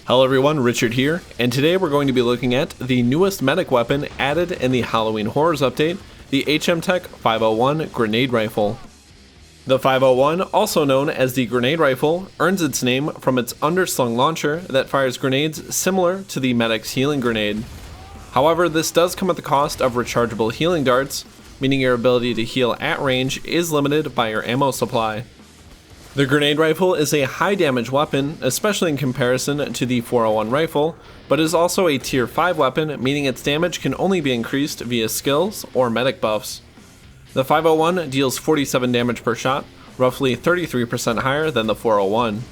Hello everyone, Richard here, and today we're going to be looking at the newest medic weapon added in the Halloween Horrors update, the HMTech-501 grenade rifle. The 501, also known as the grenade rifle, earns its name from its underslung launcher that fires grenades similar to the medic's healing grenade. However, this does come at the cost of rechargeable healing darts, meaning your ability to heal at range is limited by your ammo supply. The grenade rifle is a high damage weapon, especially in comparison to the 401 rifle, but is also a tier 5 weapon, meaning its damage can only be increased via skills or medic buffs. The 501 deals 47 damage per shot, roughly 33% higher than the 401.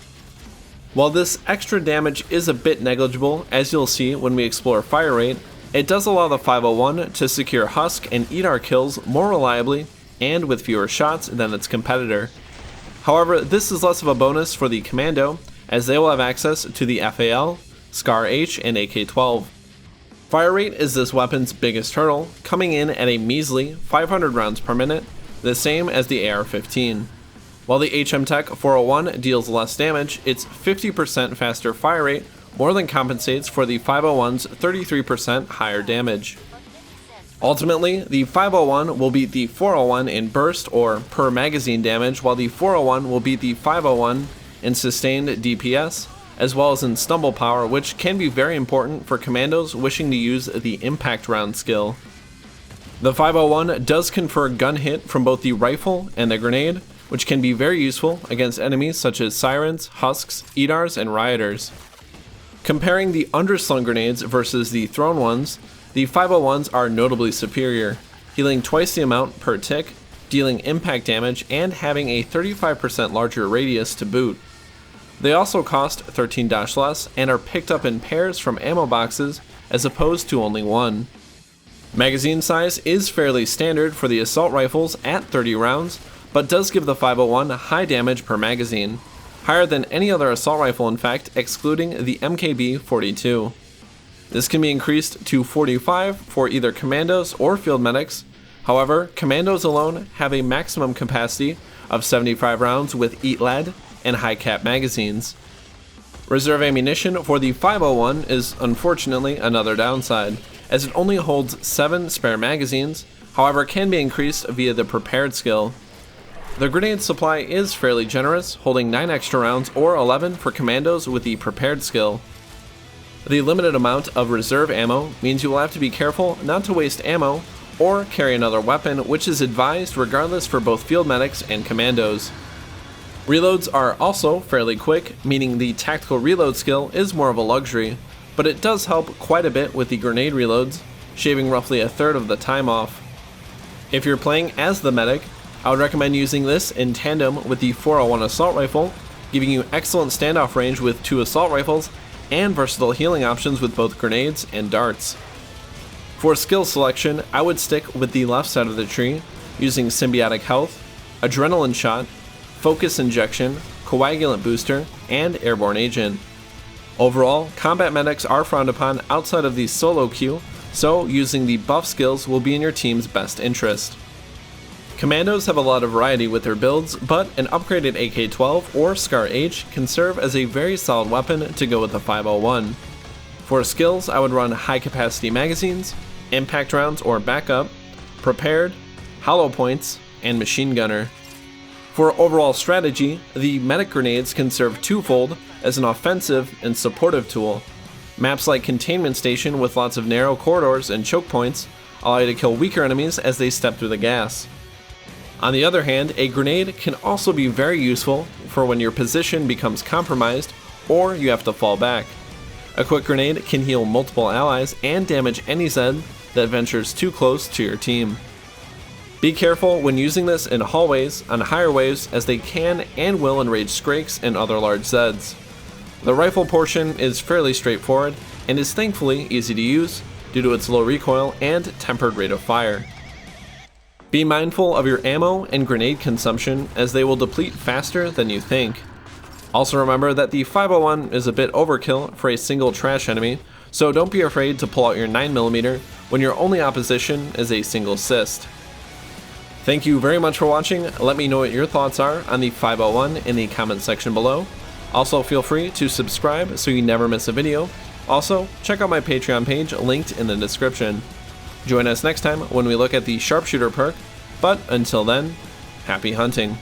While this extra damage is a bit negligible, as you'll see when we explore fire rate, it does allow the 501 to secure husk and EDAR kills more reliably and with fewer shots than its competitor. However, this is less of a bonus for the Commando, as they will have access to the FAL, SCAR H, and AK-12. Fire rate is this weapon's biggest hurdle, coming in at a measly 500 rounds per minute, the same as the AR-15. While the HMTech-401 deals less damage, its 50% faster fire rate more than compensates for the 501's 33% higher damage. Ultimately, the 501 will beat the 401 in burst or per magazine damage, while the 401 will beat the 501 in sustained DPS, as well as in stumble power, which can be very important for commandos wishing to use the impact round skill. The 501 does confer gun hit from both the rifle and the grenade, which can be very useful against enemies such as sirens, husks, EDARs, and rioters. Comparing the underslung grenades versus the thrown ones, the 501s are notably superior, healing twice the amount per tick, dealing impact damage, and having a 35% larger radius to boot. They also cost 13 dash less and are picked up in pairs from ammo boxes as opposed to only one. Magazine size is fairly standard for the assault rifles at 30 rounds, but does give the 501 high damage per magazine, higher than any other assault rifle in fact, excluding the MKB-42. This can be increased to 45 for either commandos or field medics. However, commandos alone have a maximum capacity of 75 rounds with EAT lead and high cap magazines. Reserve ammunition for the 501 is unfortunately another downside, as it only holds 7 spare magazines, however can be increased via the prepared skill. The grenade supply is fairly generous, holding 9 extra rounds or 11 for commandos with the prepared skill. The limited amount of reserve ammo means you will have to be careful not to waste ammo or carry another weapon, which is advised regardless for both field medics and commandos. Reloads are also fairly quick, meaning the tactical reload skill is more of a luxury, but it does help quite a bit with the grenade reloads, shaving roughly a third of the time off. If you're playing as the medic, I would recommend using this in tandem with the 401 assault rifle, giving you excellent standoff range with 2 assault rifles and versatile healing options with both grenades and darts. For skill selection, I would stick with the left side of the tree, using symbiotic health, adrenaline shot, focus injection, coagulant booster, and airborne agent. Overall, combat medics are frowned upon outside of the solo queue, so using the buff skills will be in your team's best interest. Commandos have a lot of variety with their builds, but an upgraded AK-12 or SCAR H can serve as a very solid weapon to go with the 501. For skills, I would run high capacity magazines, impact rounds or backup, prepared, hollow points, and machine gunner. For overall strategy, the medic grenades can serve twofold as an offensive and supportive tool. Maps like Containment Station with lots of narrow corridors and choke points allow you to kill weaker enemies as they step through the gas. On the other hand, a grenade can also be very useful for when your position becomes compromised or you have to fall back. A quick grenade can heal multiple allies and damage any Zed that ventures too close to your team. Be careful when using this in hallways on higher waves, as they can and will enrage Skrakes and other large Zeds. The rifle portion is fairly straightforward and is thankfully easy to use due to its low recoil and tempered rate of fire. Be mindful of your ammo and grenade consumption, as they will deplete faster than you think. Also remember that the 501 is a bit overkill for a single trash enemy, so don't be afraid to pull out your 9mm when your only opposition is a single cyst. Thank you very much for watching. Let me know what your thoughts are on the 501 in the comment section below. Also, feel free to subscribe so you never miss a video. Also, check out my Patreon page linked in the description. Join us next time when we look at the Sharpshooter perk, but until then, happy hunting.